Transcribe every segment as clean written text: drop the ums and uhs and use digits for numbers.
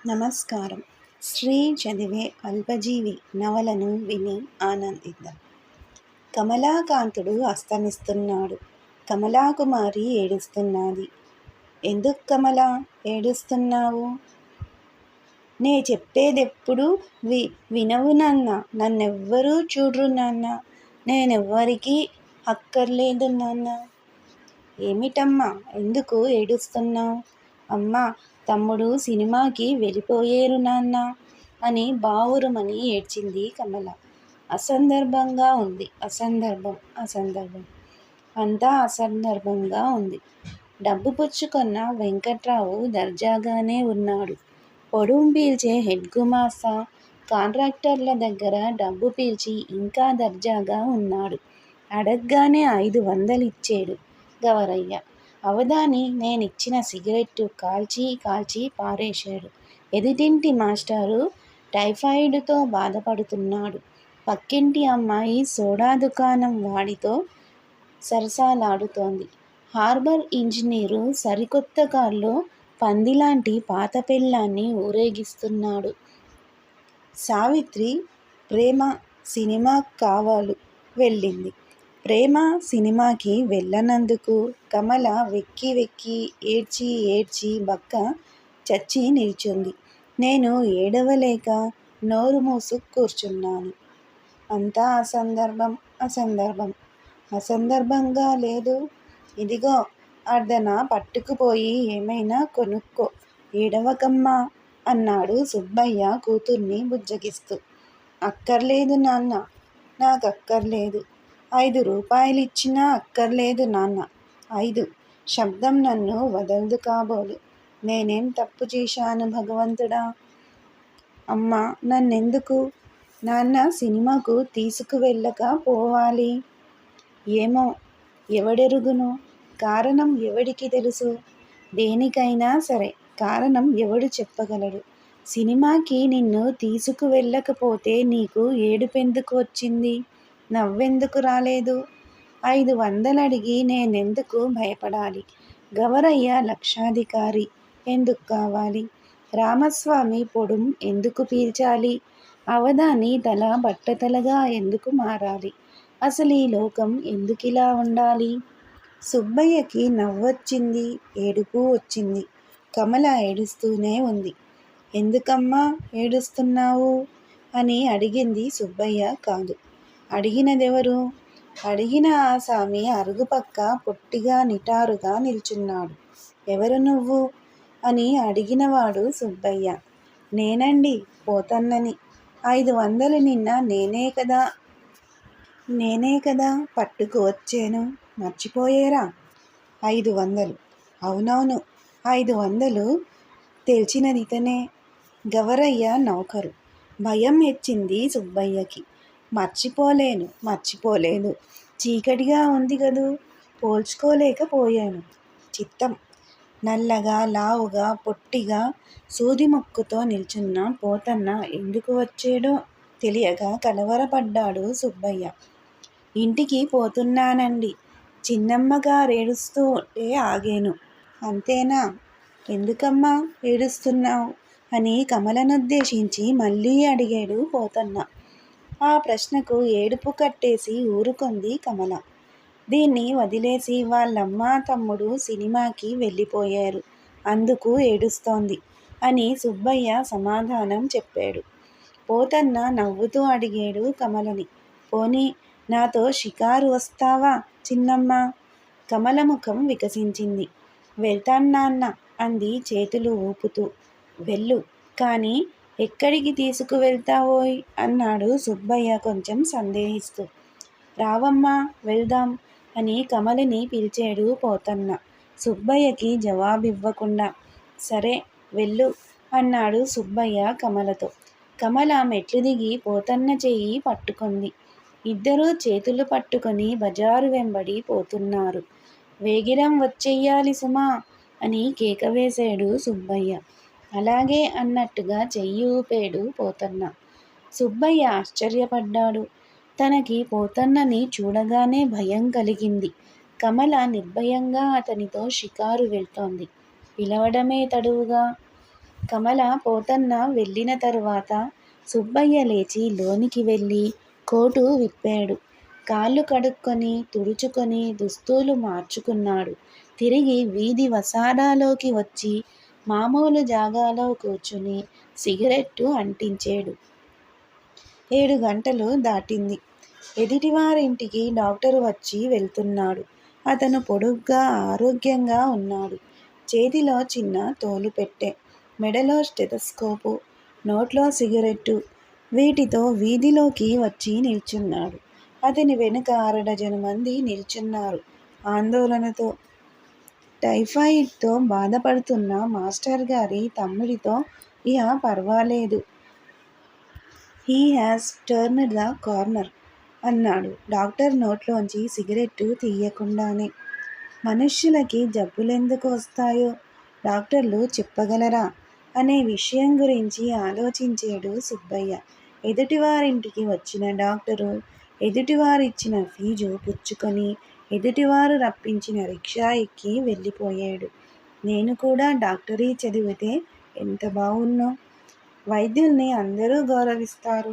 నమస్కారం. శ్రీ చదివే అల్పజీవి నవలను విని ఆనందిద్దాం. కమలాకాంతుడు అస్తమిస్తున్నాడు. కమలాకుమారి ఏడుస్తున్నది. ఎందుకు కమలా ఏడుస్తున్నావు? నే చెప్పేదెప్పుడు వినవు నాన్న. నన్నెవ్వరూ చూడ్రు నాన్న. నేనెవ్వరికీ అక్కర్లేదు నాన్న. ఏమిటమ్మా ఎందుకు ఏడుస్తున్నావు? అమ్మా, తమ్ముడు సినిమాకి వెళ్ళిపోయేరు నాన్న అని బావురుమని ఏడ్చింది కమల. అసందర్భంగా ఉంది. అసందర్భం అంతా అసందర్భంగా ఉంది. డబ్బు పుచ్చుకున్న వెంకట్రావు దర్జాగానే ఉన్నాడు. పొడుం పీల్చే హెడ్ గుమాస్తా కాంట్రాక్టర్ల దగ్గర డబ్బు పీల్చి ఇంకా దర్జాగా ఉన్నాడు. అడగ్గానే 500 ఇచ్చేడు గవరయ్య. అవధాని నేనిచ్చిన సిగరెట్టు కాల్చి పారేశాడు. ఎదుటింటి మాస్టారు టైఫాయిడుతో బాధపడుతున్నాడు. పక్కింటి అమ్మాయి సోడా దుకాణం వాడితో సరసాలాడుతోంది. హార్బర్ ఇంజనీరు సరికొత్త కార్లో పందిలాంటి పాత పెళ్ళాన్ని ఊరేగిస్తున్నాడు. సావిత్రి ప్రేమ సినిమాక్కావాలు వెళ్ళింది. ప్రేమ సినిమాకి వెళ్ళనందుకు కమల వెక్కి ఏడ్చి బక్క చచ్చి నిల్చుంది. నేను ఏడవలేక నోరు మూసు కూర్చున్నాను. అంతా అసందర్భంగా లేదు. ఇదిగో అర్ధన పట్టుకుపోయి ఏమైనా కొనుక్కో, ఏడవకమ్మా అన్నాడు సుబ్బయ్య కూతుర్ని బుజ్జగిస్తూ. అక్కర్లేదు నాన్న, నాకక్కర్లేదు. 5 రూపాయలిచ్చినా అక్కర్లేదు నాన్న. 5 శబ్దం నన్ను వదల్దు కాబోలు. నేనేం తప్పు చేశాను భగవంతుడా? అమ్మా, నన్నెందుకు నాన్న సినిమాకు తీసుకువెళ్ళక పోవాలి? ఏమో, ఎవడెరుగును? కారణం ఎవడికి తెలుసు? దేనికైనా సరే కారణం ఎవడు చెప్పగలడు? సినిమాకి నిన్ను తీసుకువెళ్ళకపోతే నీకు ఏడుపెందుకు వచ్చింది? నవ్వెందుకు రాలేదు? 500 అడిగి నేనెందుకు భయపడాలి? గవరయ్య లక్షాధికారి ఎందుకు కావాలి? రామస్వామి పొడుం ఎందుకు పీల్చాలి? అవధాని తల బట్టతలగా ఎందుకు మారాలి? అసలీ లోకం ఎందుకిలా ఉండాలి? సుబ్బయ్యకి నవ్వొచ్చింది, ఏడుపు వచ్చింది. కమల ఏడుస్తూనే ఉంది. ఎందుకమ్మా ఏడుస్తున్నావు అని అడిగింది సుబ్బయ్య కాదు. అడిగినదెవరు? అడిగిన ఆసామి అరుగుపక్క పొట్టిగా నిటారుగా నిల్చున్నాడు. ఎవరు నువ్వు అని అడిగినవాడు సుబ్బయ్య. నేనండి, పోతన్నని. 500 నిన్న నేనే కదా పట్టుకు వచ్చేను, మర్చిపోయేరా? 500? అవునవును, 500 తెల్చినదితనే. గవరయ్య నౌకరు. భయం ఎచ్చింది సుబ్బయ్యకి. మర్చిపోలేదు. చీకటిగా ఉంది గదూ, పోల్చుకోలేకపోయాను. చిత్తం. నల్లగా, లావుగా, పొట్టిగా, సూదిముక్కుతో నిల్చున్న పోతన్న ఎందుకు వచ్చేడో తెలియక కలవరపడ్డాడు సుబ్బయ్య. ఇంటికి పోతున్నానండి, చిన్నమ్మగారేడుస్తుంటే ఆగేను. అంతేనా? ఎందుకమ్మా ఏడుస్తున్నావు అని కమలనుద్దేశించి మళ్ళీ అడిగాడు పోతన్న. ఆ ప్రశ్నకు ఏడుపు కట్టేసి ఊరుకుంది కమల. దీన్ని వదిలేసి వాళ్ళమ్మ తమ్ముడు సినిమాకి వెళ్ళిపోయారు, అందుకు ఏడుస్తోంది అని సుబ్బయ్య సమాధానం చెప్పాడు. పోతన్న నవ్వుతూ అడిగాడు కమలని, పోనీ నాతో షికారు వస్తావా చిన్నమ్మ? కమల ముఖం వికసించింది. వెళ్తాన్నాన్న అంది చేతులు ఊపుతూ. వెళ్ళు, కానీ ఎక్కడికి తీసుకువెళ్తావోయ్ అన్నాడు సుబ్బయ్య కొంచెం సందేహిస్తూ. రావమ్మా వెళ్దాం అని కమలని పిలిచాడు పోతన్న, సుబ్బయ్యకి జవాబివ్వకుండా. సరే వెళ్ళు అన్నాడు సుబ్బయ్య కమలతో. కమల మెట్లు దిగి పోతన్న చెయ్యి పట్టుకుంది. ఇద్దరూ చేతులు పట్టుకొని బజారు వెంబడి పోతున్నారు. వేగిరం వచ్చెయ్యాలి సుమా అని కేక వేశాడు సుబ్బయ్య. అలాగే అన్నట్టుగా చెయ్యి ఊపాడు పోతన్న. సుబ్బయ్య ఆశ్చర్యపడ్డాడు. తనకి పోతన్నని చూడగానే భయం కలిగింది. కమల నిర్భయంగా అతనితో షికారు వెళ్తోంది. పిలవడమే తడువుగా. కమల పోతన్న వెళ్ళిన తరువాత సుబ్బయ్య లేచి లోనికి వెళ్ళి కోటు విప్పాడు. కాళ్ళు కడుక్కొని తుడుచుకొని దుస్తులు మార్చుకున్నాడు. తిరిగి వీధి వసారాలోకి వచ్చి మామూలు జాగాలో కూర్చుని సిగరెట్టు అంటించాడు. 7 గంటలు దాటింది. ఎదుటివారింటికి డాక్టరు వచ్చి వెళ్తున్నాడు. అతను పొడుగ్గా ఆరోగ్యంగా ఉన్నాడు. చేతిలో చిన్న తోలుపెట్టె, మెడలో స్టెతస్కోపు, నోట్లో సిగరెట్టు. వీటితో వీధిలోకి వచ్చి నిల్చున్నాడు. అతని వెనుక 6 డజను మంది నిల్చున్నారు ఆందోళనతో. టైఫాయిడ్తో బాధపడుతున్న మాస్టర్ గారి తమ్ముడితో ఇహ పర్వాలేదు. He has turned the corner అన్నాడు డాక్టర్ నోట్లోంచి సిగరెట్టు తీయకుండానే. మనుష్యులకి జబ్బులెందుకు వస్తాయో డాక్టర్లు చెప్పగలరా అనే విషయం గురించి ఆలోచించాడు సుబ్బయ్య. ఎదుటివారింటికి వచ్చిన డాక్టరు ఎదుటివారిచ్చిన ఫీజు పుచ్చుకొని ఎదుటివారు రప్పించిన రిక్షా ఎక్కి వెళ్ళిపోయాడు. నేను కూడా డాక్టరీ చదివితే ఎంత బావున్నో. వైద్యుల్ని అందరూ గౌరవిస్తారు.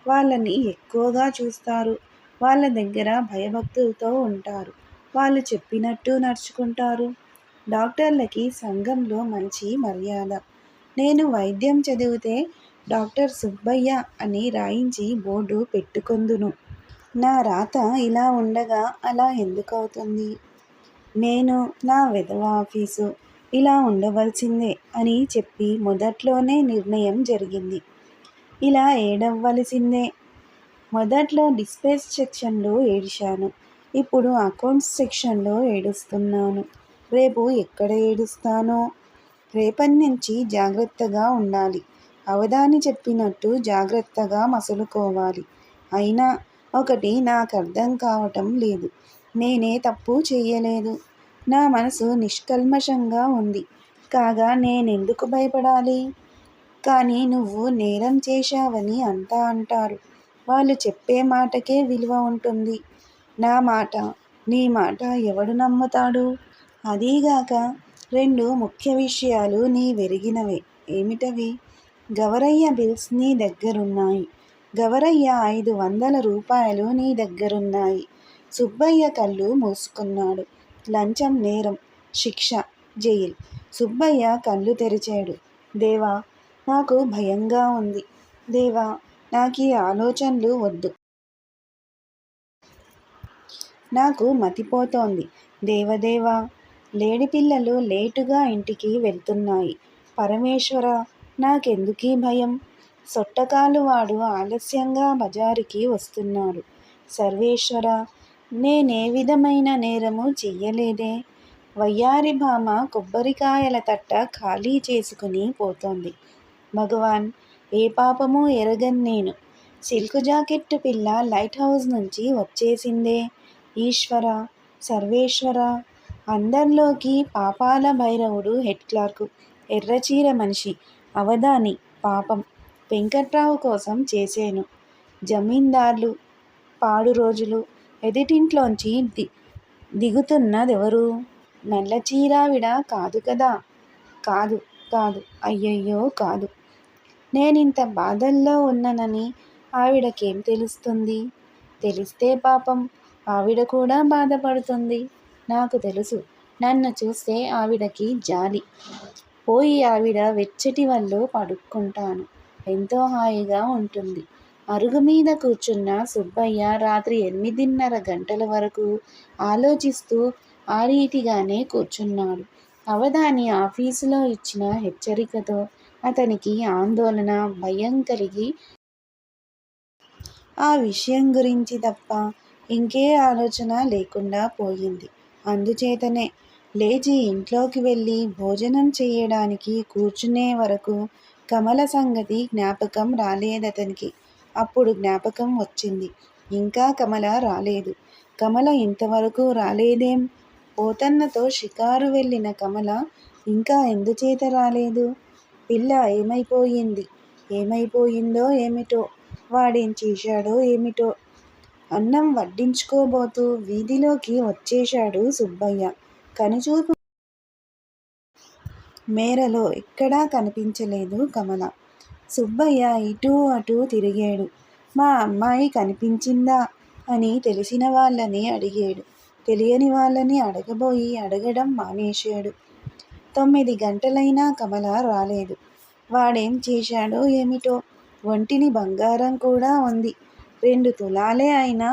వాళ్ళని ఎక్కువగా చూస్తారు. వాళ్ళ దగ్గర భయభక్తులతో ఉంటారు. వాళ్ళు చెప్పినట్టు నడుచుకుంటారు. డాక్టర్లకి సంఘంలో మంచి మర్యాద. నేను వైద్యం చదివితే డాక్టర్ సుబ్బయ్య అని రాయించి బోర్డు పెట్టుకొందును. నా రాత ఇలా ఉండగా అలా ఎందుకవుతుంది? నేను నా వెధవ ఆఫీసు ఇలా ఉండవలసిందే అని చెప్పి మొదట్లోనే నిర్ణయం జరిగింది. ఇలా ఏడవలసిందే. మొదట్లో డిస్పేచ్ సెక్షన్లో ఏడిశాను. ఇప్పుడు అకౌంట్స్ సెక్షన్లో ఏడుస్తున్నాను. రేపు ఎక్కడ ఏడుస్తానో. రేపట్నుంచి జాగ్రత్తగా ఉండాలి. అవధాని చెప్పినట్టు జాగ్రత్తగా మసులుకోవాలి. అయినా ఒకటి నాకర్థం కావటం లేదు. నేనే తప్పు చెయ్యలేదు. నా మనసు నిష్కల్మషంగా ఉంది. కాగా నేనెందుకు భయపడాలి? కానీ నువ్వు నేరం చేశావని అంతా అంటారు. వాళ్ళు చెప్పే మాటకే విలువ ఉంటుంది. నా మాట, నీ మాట ఎవడు నమ్ముతాడు? అదీగాక 2 ముఖ్య విషయాలు నీవెరిగినవే. ఏమిటవి? గవరయ్య బిల్స్ నీ దగ్గరున్నాయి. గవరయ్య 500 రూపాయలు నీ దగ్గరున్నాయి. సుబ్బయ్య కళ్ళు మూసుకున్నాడు. లంచం నేరం. శిక్ష జైల్. సుబ్బయ్య కళ్ళు తెరిచాడు. దేవా, నాకు భయంగా ఉంది. దేవా, నాకీ ఆలోచనలు వద్దు. నాకు మతిపోతోంది. దేవదేవా, లేడిపిల్లలు లేటుగా ఇంటికి వెళ్తున్నాయి. పరమేశ్వరా, నాకెందుకీ భయం? సొట్టకాలువాడు ఆలస్యంగా బజారుకి వస్తున్నాడు. సర్వేశ్వరా, నేనే విధమైన నేరము చెయ్యలేదే. వయ్యారి భామ కొబ్బరికాయల తట్ట ఖాళీ చేసుకుని పోతోంది. భగవాన్, ఏ పాపమూ ఎరగన్నేను. సిల్కు జాకెట్టు పిల్ల లైట్ హౌస్ నుంచి వచ్చేసిందే. ఈశ్వరా, సర్వేశ్వరా, అందర్లోకి పాపాల భైరవుడు హెడ్ క్లార్కు, ఎర్రచీర మనిషి, అవధాని పాపం. వెంకట్రావు కోసం చేసేను. జమీందార్లు పాడు రోజులు. ఎదుటింట్లోంచి దిగుతున్నదెవరు? నల్లచీరావిడ కాదు కదా? కాదు, కాదు, అయ్యయ్యో కాదు. నేనింత బాధల్లో ఉన్ననని ఆవిడకేం తెలుస్తుంది? తెలిస్తే పాపం ఆవిడ కూడా బాధపడుతుంది. నాకు తెలుసు. నన్ను చూస్తే ఆవిడకి జాలి. పోయి ఆవిడ వెచ్చటి వల్లో పడుక్కుంటాను. ఎంతో హాయిగా ఉంటుంది. అరుగుమీద కూర్చున్న సుబ్బయ్య రాత్రి 8:30 గంటల వరకు ఆలోచిస్తూ ఆ రీతిగానే కూర్చున్నాడు. అవధాని ఆఫీసులో ఇచ్చిన హెచ్చరికతో అతనికి ఆందోళన, భయం కలిగి ఆ విషయం గురించి తప్ప ఇంకే ఆలోచన లేకుండా పోయింది. అందుచేతనే లేచి ఇంట్లోకి వెళ్ళి భోజనం చెయ్యడానికి కూర్చునే వరకు కమల సంగతి జ్ఞాపకం రాలేదతనికి. అప్పుడు జ్ఞాపకం వచ్చింది. ఇంకా కమల రాలేదు. కమల ఇంతవరకు రాలేదేం? పోతన్నతో షికారు వెళ్ళిన కమల ఇంకా ఎందుచేత రాలేదు? పిల్ల ఏమైపోయింది? ఏమైపోయిందో ఏమిటో? వాడేం చేశాడో ఏమిటో? అన్నం వడ్డించుకోబోతూ వీధిలోకి వచ్చేశాడు సుబ్బయ్య. కనుచూపు మేరలో ఎక్కడా కనిపించలేదు కమల. సుబ్బయ్య ఇటూ అటూ తిరిగాడు. మా అమ్మాయి కనిపించిందా అని తెలిసిన వాళ్ళని అడిగాడు. తెలియని వాళ్ళని అడగబోయి అడగడం మానేశాడు. 9 గంటలైనా కమల రాలేదు. వాడేం చేశాడో ఏమిటో. ఒంటిని బంగారం కూడా ఉంది. 2 తులాలే అయినా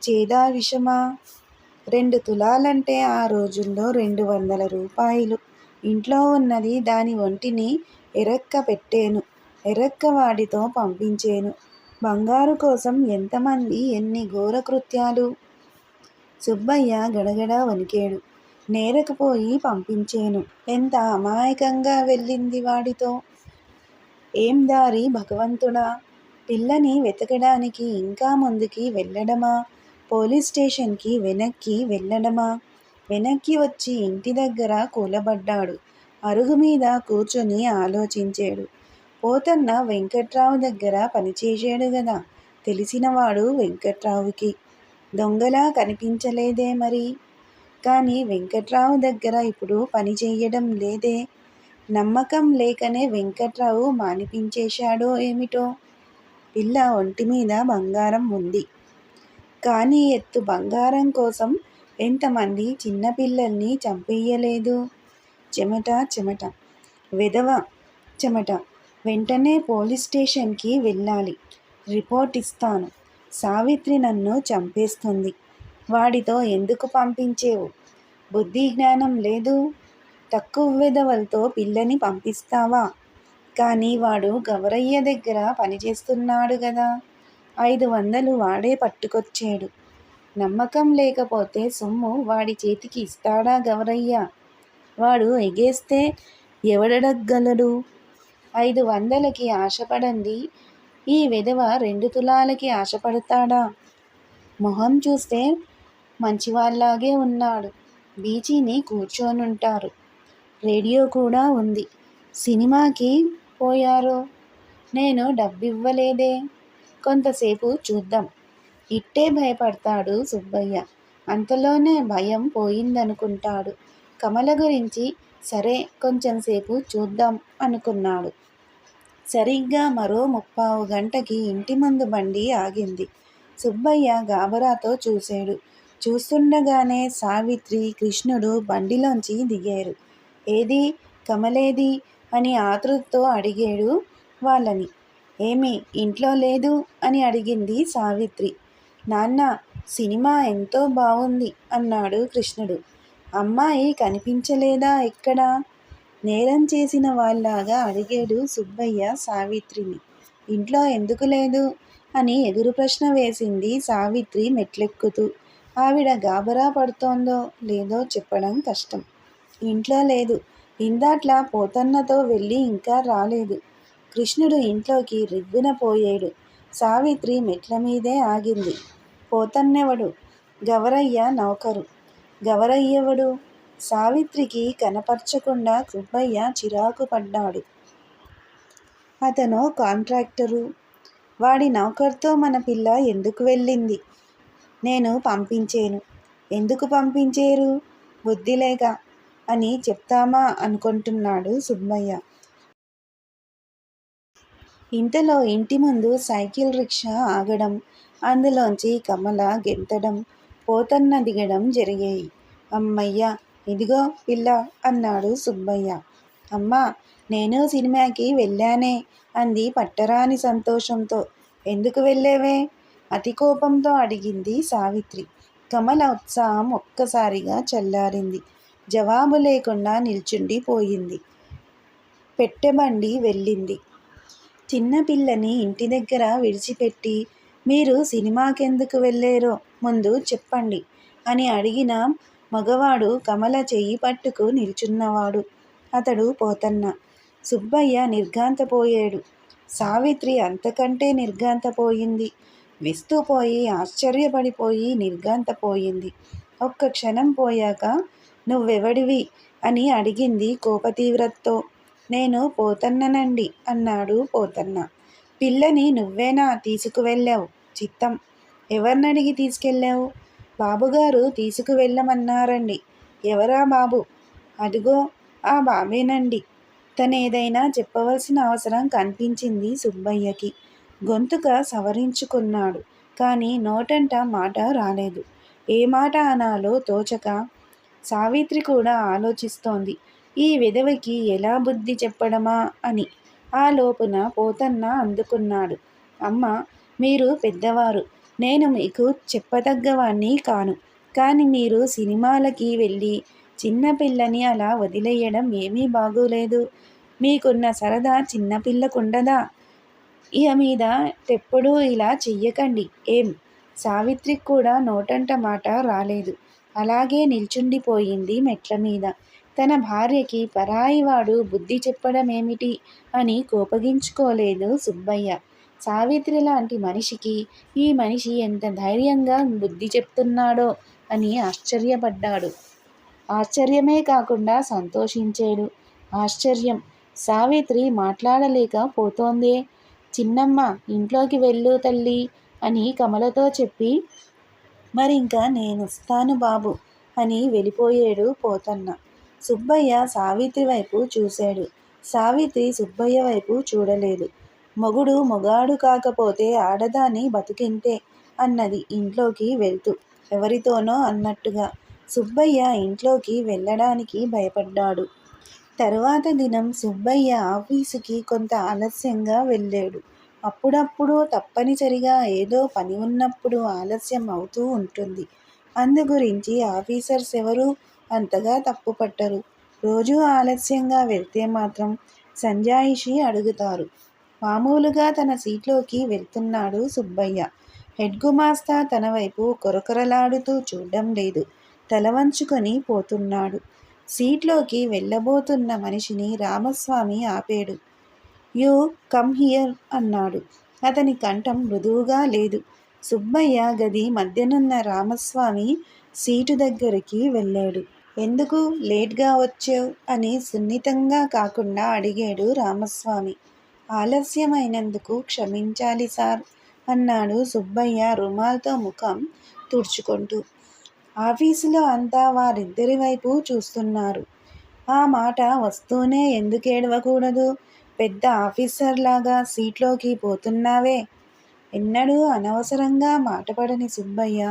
చేదా విషమా? 2 తులాలంటే ఆ రోజుల్లో 200 రూపాయలు. ఇంట్లో ఉన్నది దాని ఒంటిని ఎరక్క పెట్టేను. ఎరక్క వాడితో పంపించేను. బంగారు కోసం ఎంతమంది ఎన్ని ఘోరకృత్యాలు. సుబ్బయ్య గడగడ వణికాడు. నేరకపోయి పంపించేను. ఎంత అమాయకంగా వెళ్ళింది వాడితో. ఏం దారి భగవంతుడా! పిల్లని వెతకడానికి ఇంకా ముందుకి వెళ్ళడమా? పోలీస్ స్టేషన్కి వెనక్కి వెళ్ళడమా? వెనక్కి వచ్చి ఇంటి దగ్గర కూలబడ్డాడు. అరుగు మీద కూర్చొని ఆలోచించాడు. పోతన్న వెంకట్రావు దగ్గర పనిచేశాడు గదా. తెలిసినవాడు వెంకట్రావుకి. దొంగలా కనిపించలేదే మరి. కానీ వెంకట్రావు దగ్గర ఇప్పుడు పని చెయ్యడం లేదే. నమ్మకం లేకనే వెంకట్రావు మానిపించేశాడో ఏమిటో. పిల్ల ఒంటిమీద బంగారం ఉంది. కానీ ఎత్తు బంగారం కోసం ఎంతమంది చిన్నపిల్లల్ని చంపెయ్యలేదు. చెమట చెమట. వెధవ చెమట. వెంటనే పోలీస్ స్టేషన్కి వెళ్ళాలి. రిపోర్ట్ ఇస్తాను. సావిత్రి నన్ను చంపేస్తుంది. వాడితో ఎందుకు పంపించేవు? బుద్ధి జ్ఞానం లేదు. తక్కువ వెధవలతో పిల్లని పంపిస్తావా? కానీ వాడు గవరయ్య దగ్గర పనిచేస్తున్నాడు గదా. 500 వాడే పట్టుకొచ్చాడు. నమ్మకం లేకపోతే సొమ్ము వాడి చేతికి ఇస్తాడా గవరయ్య? వాడు ఎగేస్తే ఎవడడగలడు? 500కి ఆశపడంది ఈ వెధవ 2 తులాలకి ఆశపడతాడా? మొహం చూస్తే మంచివాళ్లాగే ఉన్నాడు. బీచీని కూర్చోనుంటారు. రేడియో కూడా ఉంది. సినిమాకి పోయారో? నేను డబ్బివ్వలేదే. కొంతసేపు చూద్దాం. ఇట్టే భయపడతాడు సుబ్బయ్య. అంతలోనే భయం పోయిందనుకుంటాడు. కమల గురించి సరే కొంచెంసేపు చూద్దాం అనుకున్నాడు. సరిగ్గా మరో 3/4 గంటకి ఇంటి ముందు బండి ఆగింది. సుబ్బయ్య గాబరాతో చూశాడు. చూస్తుండగానే సావిత్రి, కృష్ణుడు బండిలోంచి దిగారు. ఏది కమలేది అని ఆతృతతో అడిగాడు వాళ్ళని. ఏమి ఇంట్లో లేదు అని అడిగింది సావిత్రి. నాన్న, సినిమా ఎంతో బావుంది అన్నాడు కృష్ణుడు. అమ్మాయి కనిపించలేదా ఎక్కడా? నేరం చేసిన వాళ్ళలాగా అడిగాడు సుబ్బయ్య సావిత్రిని. ఇంట్లో ఎందుకు లేదు అని ఎదురు ప్రశ్న వేసింది సావిత్రి మెట్లెక్కుతూ. ఆవిడ గాబరా పడుతోందో లేదో చెప్పడం కష్టం. ఇంట్లో లేదు. ఇందాట్లా పోతన్నతో వెళ్ళి ఇంకా రాలేదు. కృష్ణుడు ఇంట్లోకి రివ్వున పోయాడు. సావిత్రి మెట్ల మీదే ఆగింది. పోతన్నెవడు? గవరయ్య నౌకరు. గవరయ్యెవడు? సావిత్రికి కనపర్చకుండా సుబ్బయ్య చిరాకు పడ్డాడు. అతనో కాంట్రాక్టరు. వాడి నౌకర్తో మన పిల్ల ఎందుకు వెళ్ళింది? నేను పంపించేను. ఎందుకు పంపించేరు? బుద్ధిలేక అని చెప్తామా అనుకుంటున్నాడు సుబ్బయ్య. ఇంతలో ఇంటి ముందు సైకిల్ రిక్షా ఆగడం, అందులోంచి కమల గెంతడం, పోతన్న దిగడం జరిగాయి. అమ్మయ్య, ఇదిగో పిల్ల అన్నాడు సుబ్బయ్య. అమ్మా, నేను సినిమాకి వెళ్ళానే అంది పట్టరాని సంతోషంతో. ఎందుకు వెళ్ళేవే? అతి కోపంతో అడిగింది సావిత్రి. కమల ఉత్సాహం ఒక్కసారిగా చల్లారింది. జవాబు లేకుండా నిల్చుండిపోయింది. పెట్టెబండి వెళ్ళింది. చిన్నపిల్లని ఇంటి దగ్గర విడిచిపెట్టి మీరు సినిమాకెందుకు వెళ్ళేరో ముందు చెప్పండి అని అడిగిన మగవాడు కమల చెయ్యి పట్టుకు నిల్చున్నవాడు. అతడు పోతన్న. సుబ్బయ్య నిర్ఘాంతపోయాడు. సావిత్రి అంతకంటే నిర్ఘాంతపోయింది. విస్తుపోయి ఆశ్చర్యపడిపోయి నిర్ఘాంతపోయింది. ఒక్క క్షణం పోయాక నువ్వెవడివి అని అడిగింది కోపతీవ్రతతో. నేను పోతన్ననండి అన్నాడు పోతన్న. పిల్లని నువ్వేనా తీసుకువెళ్ళావు? చిత్తం. ఎవర్నడిగి తీసుకెళ్ళావు? బాబుగారు తీసుకువెళ్ళమన్నారండి. ఎవరా బాబు? అదిగో ఆ బాబేనండి. తనేదైనా చెప్పవలసిన అవసరం కనిపించింది సుబ్బయ్యకి. గొంతుక సవరించుకున్నాడు. కానీ నోటంట మాట రాలేదు. ఏ మాట అనాలో తోచక సావిత్రి కూడా ఆలోచిస్తోంది. ఈ విధవకి ఎలా బుద్ధి చెప్పడమా అని. ఆ లోపున పోతన్న అందుకున్నాడు. అమ్మా, మీరు పెద్దవారు. నేను మీకు చెప్పదగ్గవాణ్ణి కాను. కానీ మీరు సినిమాలకి వెళ్ళి చిన్నపిల్లని అలా వదిలేయడం ఏమీ బాగోలేదు. మీకున్న సరదా చిన్నపిల్లకుండదా? ఇహ మీద తెప్పుడు ఇలా చెయ్యకండి. ఏం? సావిత్రికి కూడా నోటంట మాట రాలేదు. అలాగే నిల్చుండిపోయింది మెట్లమీద. తన భార్యకి పరాయివాడు బుద్ధి చెప్పడమేమిటి అని కోపగించుకోలేదు సుబ్బయ్య. సావిత్రి లాంటి మనిషికి ఈ మనిషి ఎంత ధైర్యంగా బుద్ధి చెప్తున్నాడో అని ఆశ్చర్యపడ్డాడు. ఆశ్చర్యమే కాకుండా సంతోషించాడు. ఆశ్చర్యం! సావిత్రి మాట్లాడలేక పోతోందే. చిన్నమ్మ, ఇంట్లోకి వెళ్ళు తల్లీ అని కమలతో చెప్పి, మరింక నేనొస్తాను బాబు అని వెళ్ళిపోయాడు పోతన్న. సుబ్బయ్య సావిత్రి వైపు చూశాడు. సావిత్రి సుబ్బయ్య వైపు చూడలేదు. మొగుడు మొగాడు కాకపోతే ఆడదాని బతుకింతే అన్నది ఇంట్లోకి వెళ్తూ ఎవరితోనో అన్నట్టుగా. సుబ్బయ్య ఇంట్లోకి వెళ్ళడానికి భయపడ్డాడు. తరువాత దినం సుబ్బయ్య ఆఫీసుకి కొంత ఆలస్యంగా వెళ్ళాడు. అప్పుడప్పుడు తప్పనిసరిగా ఏదో పని ఉన్నప్పుడు ఆలస్యం అవుతూ ఉంటుంది. అందుగురించి ఆఫీసర్స్ ఎవరూ అంతగా తప్పుపట్టరు. రోజూ ఆలస్యంగా వెళ్తే మాత్రం సంజాయిషీ అడుగుతారు. మామూలుగా తన సీట్లోకి వెళ్తున్నాడు సుబ్బయ్య. హెడ్ గుమాస్తా తన వైపు కొరకొరలాడుతూ చూడ్డం లేదు. తల వంచుకొని పోతున్నాడు. సీట్లోకి వెళ్ళబోతున్న మనిషిని రామస్వామి ఆపాడు. యూ కమ్ హియర్ అన్నాడు. అతని కంఠం మృదువుగా లేదు. సుబ్బయ్య గది మధ్యనున్న రామస్వామి సీటు దగ్గరికి వెళ్ళాడు. ఎందుకు లేట్గా వచ్చావు అని సున్నితంగా కాకుండా అడిగాడు రామస్వామి. ఆలస్యమైనందుకు క్షమించాలి సార్ అన్నాడు సుబ్బయ్య రుమాల్తో ముఖం తుడుచుకుంటూ. ఆఫీసులో అంతా వారిద్దరి వైపు చూస్తున్నారు. ఆ మాట వస్తూనే ఎందుకేడవకూడదు? పెద్ద ఆఫీసర్లాగా సీట్లోకి పోతున్నావే. ఎన్నడూ అనవసరంగా మాటపడని సుబ్బయ్య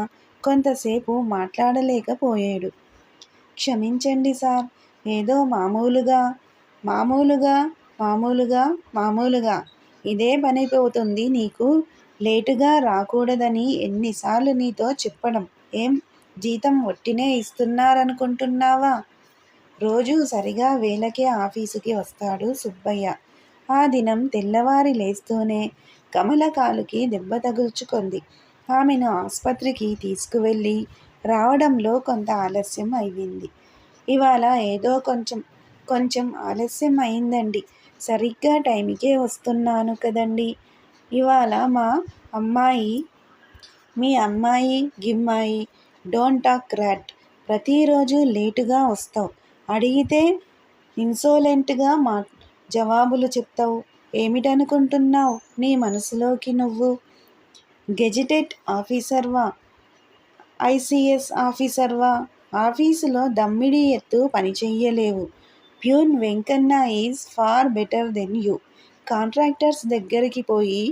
కొంతసేపు మాట్లాడలేకపోయాడు. క్షమించండి సార్, ఏదో మామూలుగా మామూలుగా మామూలుగా మామూలుగా ఇదే పనైపోతుంది నీకు. లేటుగా రాకూడదని ఎన్నిసార్లు నీతో చెప్పడం. ఏం, జీతం ఒట్టినే ఇస్తున్నారనుకుంటున్నావా? రోజూ సరిగా వేళకే ఆఫీసుకి వస్తాడు సుబ్బయ్య. ఆ దినం తెల్లవారి లేస్తూనే కమల కాలుకి దెబ్బ తగుల్చుకుంది. ఆమెను ఆస్పత్రికి తీసుకువెళ్ళి రావడంలో కొంత ఆలస్యం అయింది. ఇవాళ ఏదో కొంచెం ఆలస్యం అయిందండి. సరిగ్గా టైంకే వస్తున్నాను కదండి. ఇవాళ మీ అమ్మాయి గిమ్మాయి డోంట్ టాక్ రాట్. ప్రతిరోజు లేటుగా వస్తావు. అడిగితే ఇన్సోలెంట్గా జవాబులు చెప్తావు. ఏమిటనుకుంటున్నావు నీ మనసులోకి నువ్వు? గెజిటెడ్ ఆఫీసర్వా? ఐసిఎస్ ఆఫీసర్వా? ఆఫీసులో దమ్మిడీ ఎత్తు పనిచెయ్యలేవు. Peon Venkanna is far better than you. Contractors దగ్గరికి పోయి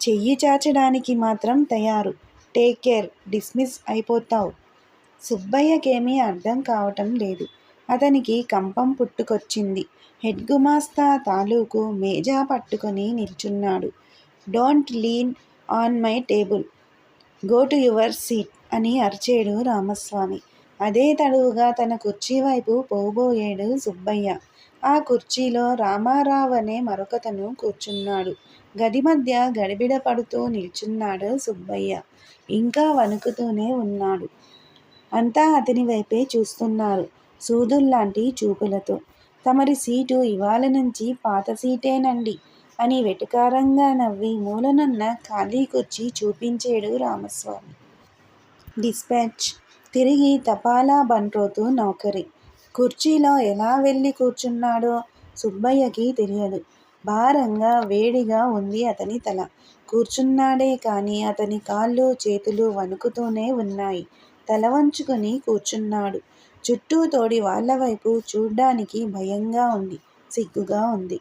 చెయ్యి చాచడానికి మాత్రం తయారు. టేక్ కేర్, డిస్మిస్ అయిపోతావు. సుబ్బయ్యకేమీ అర్థం కావటం లేదు. అతనికి కంపం పుట్టుకొచ్చింది. హెడ్ గుమాస్తా తాలూకు మేజా పట్టుకొని నిల్చున్నాడు. Don't lean on my table, go to your seat అని అరిచాడు రామస్వామి. అదే తడువుగా తన కుర్చీ వైపు పోబోయాడు సుబ్బయ్య. ఆ కుర్చీలో రామారావు అనే మరొకతను కూర్చున్నాడు. గది మధ్య గడిబిడ పడుతూ నిల్చున్నాడు సుబ్బయ్య. ఇంకా వణుకుతూనే ఉన్నాడు. అంతా అతని వైపే చూస్తున్నారు సూదుల్లాంటి చూపులతో. తమరి సీటు ఇవాళ నుంచి పాత సీటేనండి అని వెటకారంగా నవ్వి మూలనున్న ఖాళీ కుర్చీ చూపించాడు రామస్వామి. డిస్పాచ్. తిరిగి తపాలా బంట్రోతు నౌకరీ. కుర్చీలో ఎలా వెళ్ళి కూర్చున్నాడో సుబ్బయ్యకి తెలియదు. భారంగా వేడిగా ఉంది అతని తల. కూర్చున్నాడే కానీ అతని కాళ్ళు చేతులు వణుకుతూనే ఉన్నాయి. తల వంచుకొని కూర్చున్నాడు. చుట్టూ తోడి వాళ్ళ వైపు చూడ్డానికి భయంగా ఉంది, సిగ్గుగా ఉంది.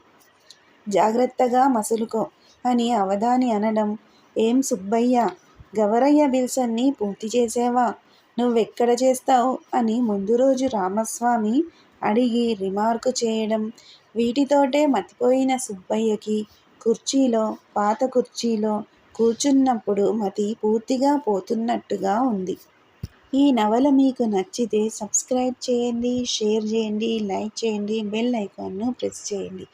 జాగ్రత్తగా మసులుకో అని అవధాని అనడం. ఏం సుబ్బయ్య, గవరయ్య బిల్స్ అన్నీ పూర్తి చేసావా? నువ్వెక్కడ చేస్తావు అని ముందు రోజు రామస్వామి అడిగి రిమార్కు చేయడం. వీటితోటే మతిపోయిన సుబ్బయ్యకి పాత కుర్చీలో కూర్చున్నప్పుడు మతి పూర్తిగా పోతున్నట్టుగా ఉంది. ఈ నవల మీకు నచ్చితే సబ్స్క్రైబ్ చేయండి, షేర్ చేయండి, లైక్ చేయండి, బెల్ ఐకాన్ను ప్రెస్ చేయండి.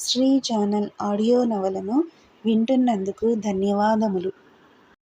శ్రీ ఛానల్ ఆడియో నవలను వింటున్నందుకు ధన్యవాదములు.